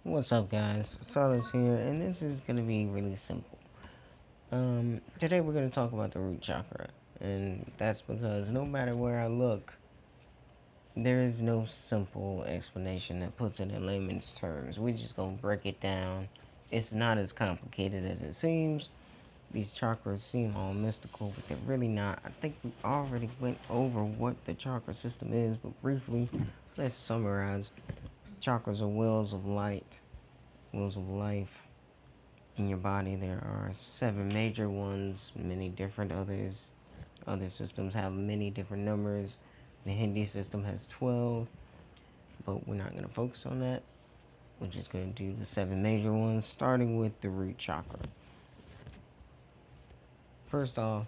What's up, guys? Silas here, and this is gonna be really simple. Today we're gonna talk about the root chakra, and that's because no matter where I look, there is no simple explanation that puts it in layman's terms. We're just gonna break it down. It's not as complicated as it seems. These chakras seem all mystical, but they're really not. I think we already went over what the chakra system is, but briefly, let's summarize. Chakras are wells of light, wells of life in your body. There are 7 major ones, many different others. Other systems have many different numbers. The Hindi system has 12, but we're not going to focus on that. We're just going to do the 7 major ones, starting with the root chakra. First off,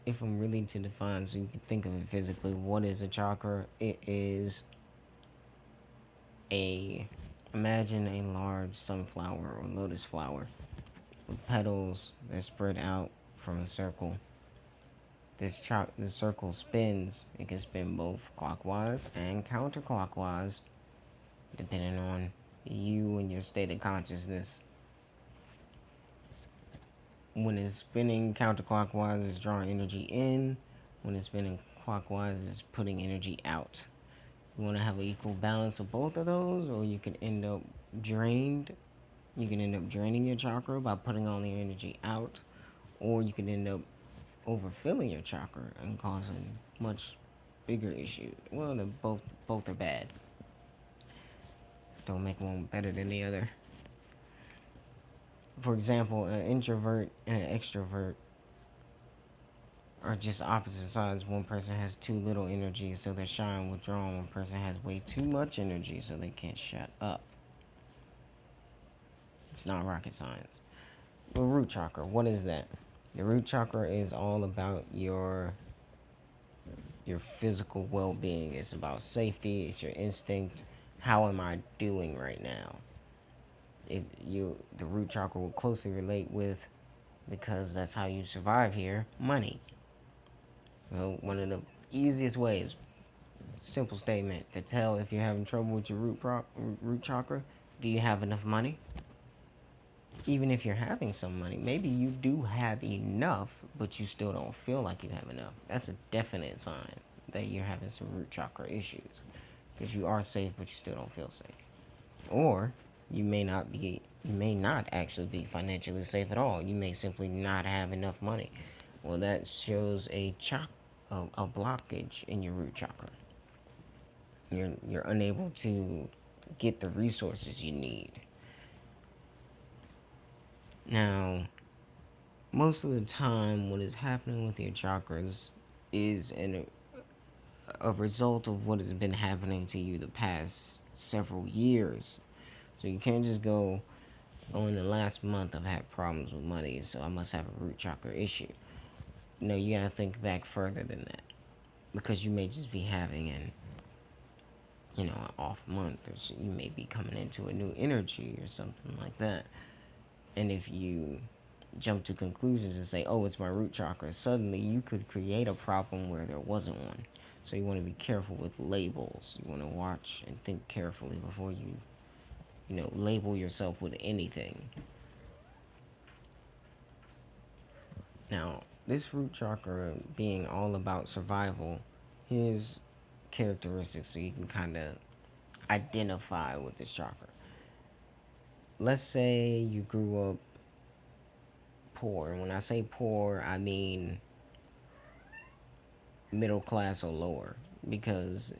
if I'm really to define, so you can think of it physically, what is a chakra? It is imagine a large sunflower or lotus flower with petals that spread out from a circle. This circle spins. It can spin both clockwise and counterclockwise, depending on you and your state of consciousness. When it's spinning counterclockwise, it's drawing energy in. When it's spinning clockwise, it's putting energy out. You want to have an equal balance of both of those, or you can end up drained. You can end up draining your chakra by putting all the energy out, or you can end up overfilling your chakra and causing much bigger issues. Well, both are bad. Don't make one better than the other. For example, an introvert and an extrovert are just opposite sides. One person has too little energy, so they're shy and withdrawn. One person has way too much energy, so they can't shut up. It's not rocket science. The root chakra, what is that? The root chakra is all about your physical well-being. It's about safety. It's your instinct. How am I doing right now? The root chakra will closely relate with, because that's how you survive here, money. Well, one of the easiest ways, simple statement, to tell if you're having trouble with your root chakra: do you have enough money? Even if you're having some money, maybe you do have enough, but you still don't feel like you have enough. That's a definite sign that you're having some root chakra issues, because you are safe, but you still don't feel safe. Or you may not actually be financially safe at all. You may simply not have enough money. Well, that shows a blockage in your root chakra. You're unable to get the resources you need. Now, most of the time, what is happening with your chakras is a result of what has been happening to you the past several years. So you can't just go, oh, in the last month I've had problems with money, so I must have a root chakra issue. No, you gotta think back further than that, because you may just be having an off month, or so you may be coming into a new energy or something like that. And if you jump to conclusions and say, oh, it's my root chakra, suddenly you could create a problem where there wasn't one. So you want to be careful with labels. You want to watch and think carefully before you label yourself with anything. Now, this root chakra being all about survival, here's characteristics so you can kind of identify with this chakra. Let's say you grew up poor. And when I say poor, I mean middle class or lower. Because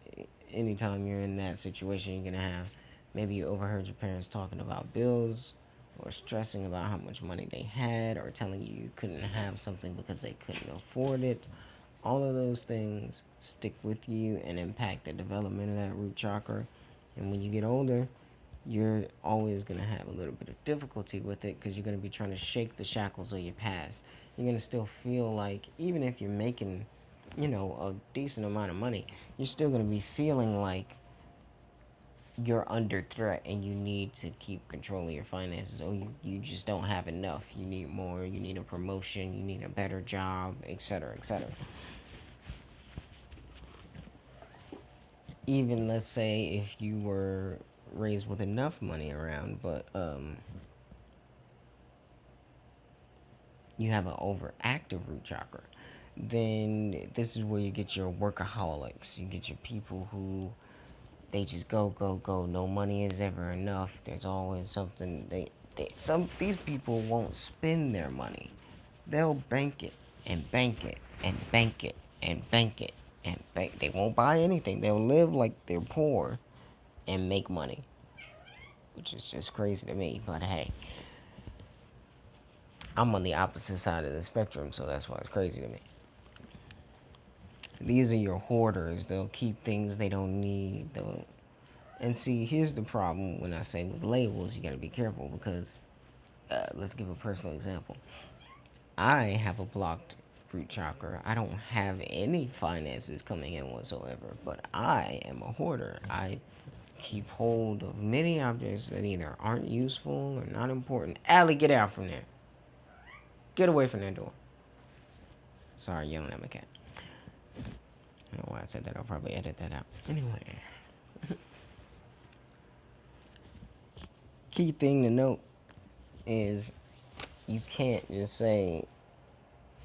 anytime you're in that situation, you're going to have, maybe you overheard your parents talking about bills, or stressing about how much money they had, or telling you couldn't have something because they couldn't afford it. All of those things stick with you and impact the development of that root chakra. And when you get older, you're always going to have a little bit of difficulty with it, because you're going to be trying to shake the shackles of your past. You're going to still feel like, even if you're making, a decent amount of money, you're still going to be feeling like you're under threat and you need to keep control of your finances. Or you just don't have enough. You need more. You need a promotion. You need a better job, etc., etc. Even, let's say, if you were raised with enough money around, but you have an overactive root chakra, then this is where you get your workaholics. You get your people who they just go, go, go. No money is ever enough. There's always something. Some these people won't spend their money. They'll bank it and bank it and bank it and bank it and bank. They won't buy anything. They'll live like they're poor and make money, which is just crazy to me. But hey, I'm on the opposite side of the spectrum, so that's why it's crazy to me. These are your hoarders. They'll keep things they don't need. And see, here's the problem when I say with labels, you gotta be careful because, let's give a personal example. I have a blocked root chakra. I don't have any finances coming in whatsoever, but I am a hoarder. I keep hold of many objects that either aren't useful or not important. Allie, get out from there. Get away from that door. Sorry, yelling at my cat. I don't know why I said that. I'll probably edit that out. Anyway, key thing to note is you can't just say,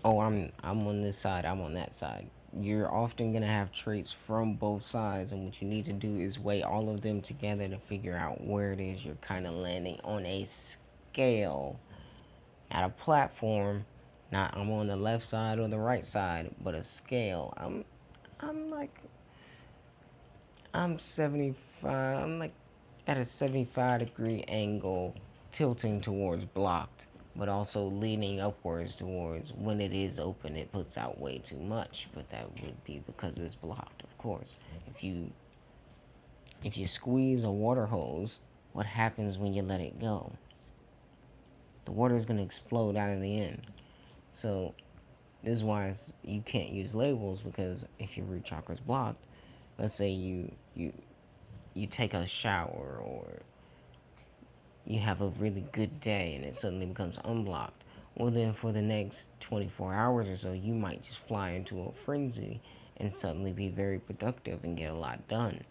"Oh, I'm on this side, I'm on that side." You're often gonna have traits from both sides, and what you need to do is weigh all of them together to figure out where it is you're kind of landing on a scale, not a platform. Not I'm on the left side or the right side, but a scale. I'm like I'm 75. I'm like at a 75-degree angle, tilting towards blocked, but also leaning upwards towards when it is open, it puts out way too much. But that would be because it's blocked, of course. If you if you squeeze a water hose, what happens when you let it go? The water is gonna explode out of the end. So this is why you can't use labels because if your root chakra is blocked, let's say you take a shower or you have a really good day and it suddenly becomes unblocked. Well, then for the next 24 hours or so, you might just fly into a frenzy and suddenly be very productive and get a lot done.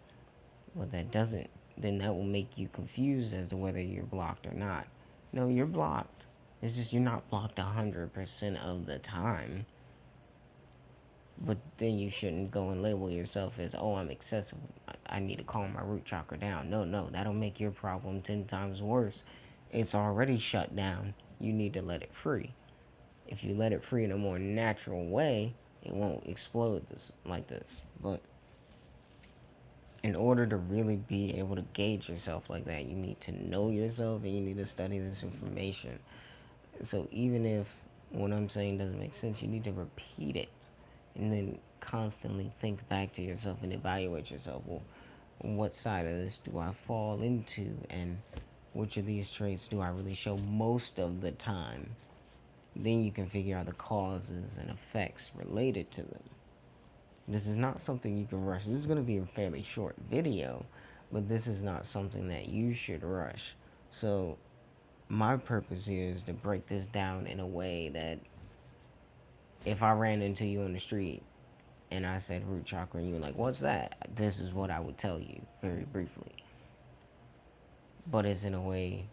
Well, that doesn't, then that will make you confused as to whether you're blocked or not. No, you're blocked. It's just you're not blocked 100% of the time. But then you shouldn't go and label yourself as, oh, I'm excessive. I need to calm my root chakra down. No, that'll make your problem 10 times worse. It's already shut down. You need to let it free. If you let it free in a more natural way, it won't explode like this. But in order to really be able to gauge yourself like that, you need to know yourself and you need to study this information. So even if what I'm saying doesn't make sense, you need to repeat it and then constantly think back to yourself and evaluate yourself. Well, what side of this do I fall into, and which of these traits do I really show most of the time? Then you can figure out the causes and effects related to them. This is not something you can rush. This is going to be a fairly short video, but this is not something that you should rush. So my purpose here is to break this down in a way that if I ran into you on the street and I said root chakra and you were like, what's that? This is what I would tell you very briefly. But it's in a way,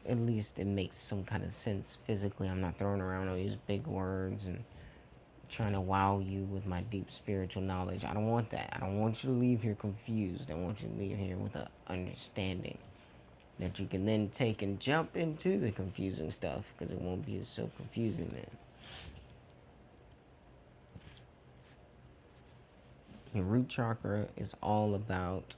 at least it makes some kind of sense physically. I'm not throwing around all these big words and trying to wow you with my deep spiritual knowledge. I don't want that. I don't want you to leave here confused. I want you to leave here with an understanding that you can then take and jump into the confusing stuff because it won't be so confusing then. Your root chakra is all about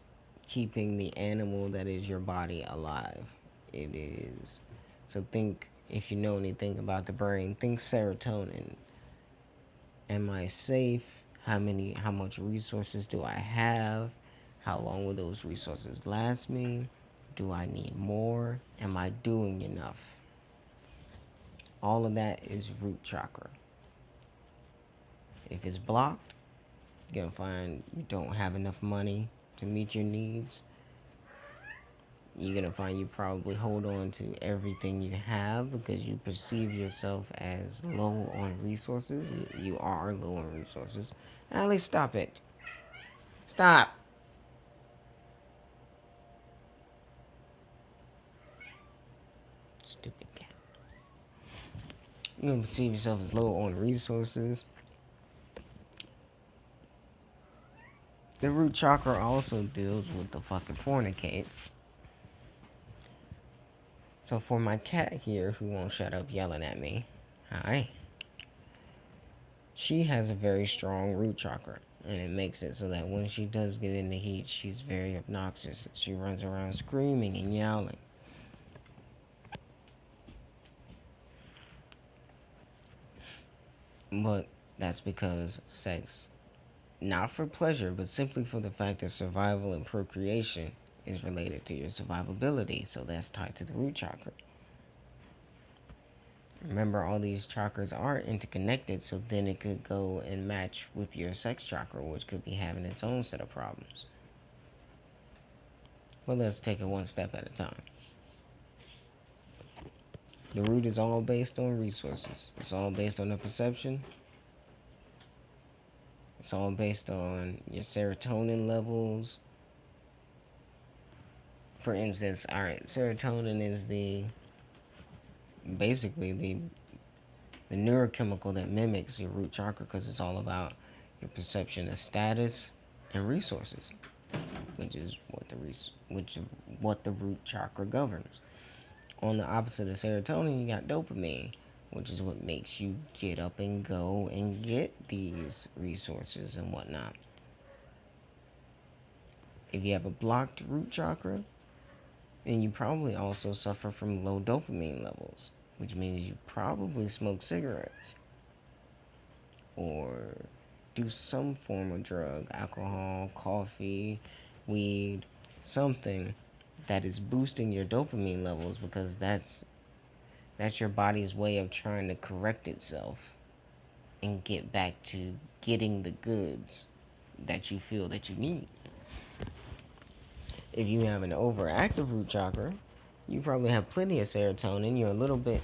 keeping the animal that is your body alive. It is. So think, if you know anything about the brain, think serotonin. Am I safe? How much resources do I have? How long will those resources last me? Do I need more? Am I doing enough? All of that is root chakra. If it's blocked, you're going to find you don't have enough money to meet your needs. You're going to find you probably hold on to everything you have because you perceive yourself as low on resources. You are low on resources. Allie, stop it. Stop. Stupid cat. You're gonna perceive yourself as low on resources. The root chakra also deals with the fucking fornicate. So for my cat here who won't shut up yelling at me, hi. She has a very strong root chakra, and it makes it so that when she does get in the heat, she's very obnoxious. She runs around screaming and yelling. But that's because sex, not for pleasure, but simply for the fact that survival and procreation is related to your survivability, so that's tied to the root chakra. Remember, all these chakras are interconnected, so then it could go and match with your sex chakra, which could be having its own set of problems. But let's take it one step at a time. The root is all based on resources. It's all based on the perception. It's all based on your serotonin levels. For instance, alright, serotonin is basically the neurochemical that mimics your root chakra, because it's all about your perception of status and resources, which is what the root chakra governs. On the opposite of serotonin, you got dopamine, which is what makes you get up and go and get these resources and whatnot. If you have a blocked root chakra, then you probably also suffer from low dopamine levels, which means you probably smoke cigarettes or do some form of drug, alcohol, coffee, weed, something that is boosting your dopamine levels, because that's your body's way of trying to correct itself and get back to getting the goods that you feel that you need. If you have an overactive root chakra, you probably have plenty of serotonin. You're a little bit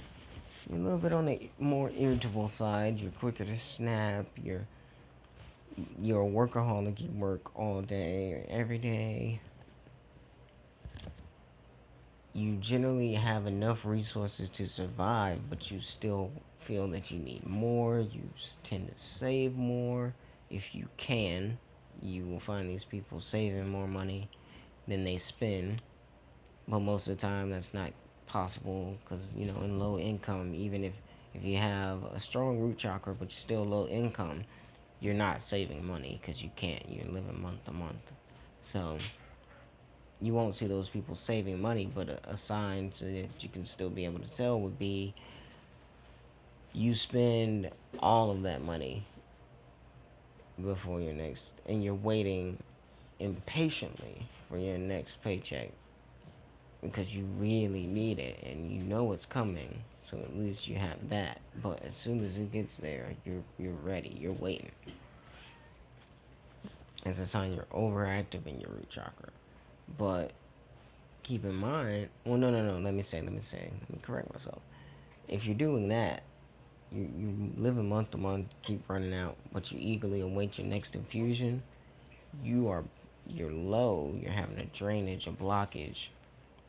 on the more irritable side. You're quicker to snap. You're a workaholic. You work all day or every day. You generally have enough resources to survive, but you still feel that you need more. You tend to save more if you can. You will find these people saving more money than they spend, but most of the time that's not possible, because in low income, even if you have a strong root chakra but you're still low income, you're not saving money because you can't. You're living month to month, so you won't see those people saving money. But a sign so that you can still be able to tell would be you spend all of that money before your next, and you're waiting impatiently for your next paycheck because you really need it and you know it's coming, so at least you have that. But as soon as it gets there, you're ready, you're waiting. It's a sign you're overactive in your root chakra. But keep in mind, well, no, let me correct myself. If you're doing that, you living month to month, keep running out, but you eagerly await your next infusion, you're low, you're having a drainage, a blockage.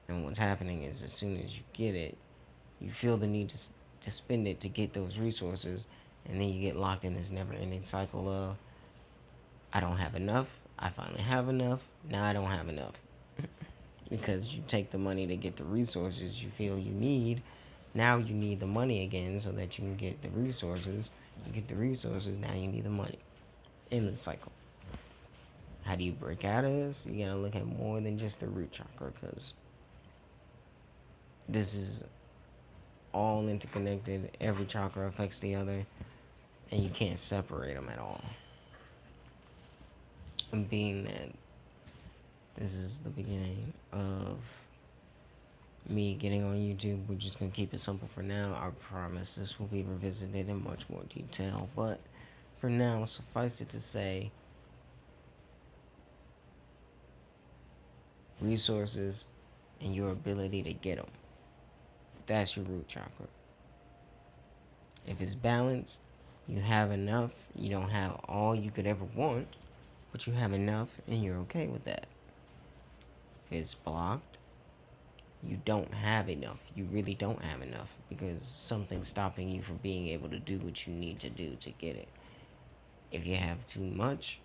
And what's happening is, as soon as you get it, you feel the need to spend it to get those resources, and then you get locked in this never-ending cycle of, I don't have enough, I finally have enough, now I don't have enough. Because you take the money to get the resources you feel you need, now you need the money again so that you can get the resources. You get the resources, now you need the money. Endless cycle. How do you break out of this? You gotta look at more than just the root chakra, because this is all interconnected. Every chakra affects the other, and you can't separate them at all. And being that this is the beginning of me getting on YouTube, we're just gonna keep it simple for now. I promise this will be revisited in much more detail, but for now, suffice it to say, resources and your ability to get them. That's your root chakra. If it's balanced, you have enough. You don't have all you could ever want, but you have enough and you're okay with that. If it's blocked, you don't have enough. You really don't have enough because something's stopping you from being able to do what you need to do to get it. If you have too much,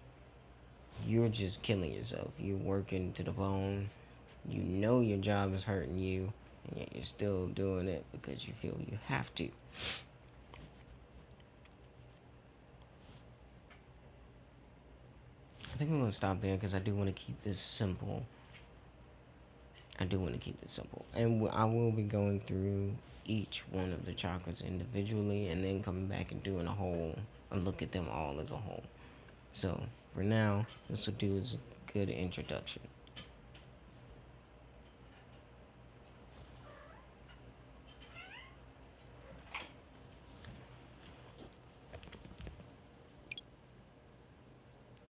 you're just killing yourself. You're working to the bone. You know your job is hurting you, and yet you're still doing it because you feel you have to. I think I'm going to stop there because I do want to keep this simple. I do want to keep it simple. And I will be going through each one of the chakras individually and then coming back and doing a look at them all as a whole. So, for now, this will do is a good introduction.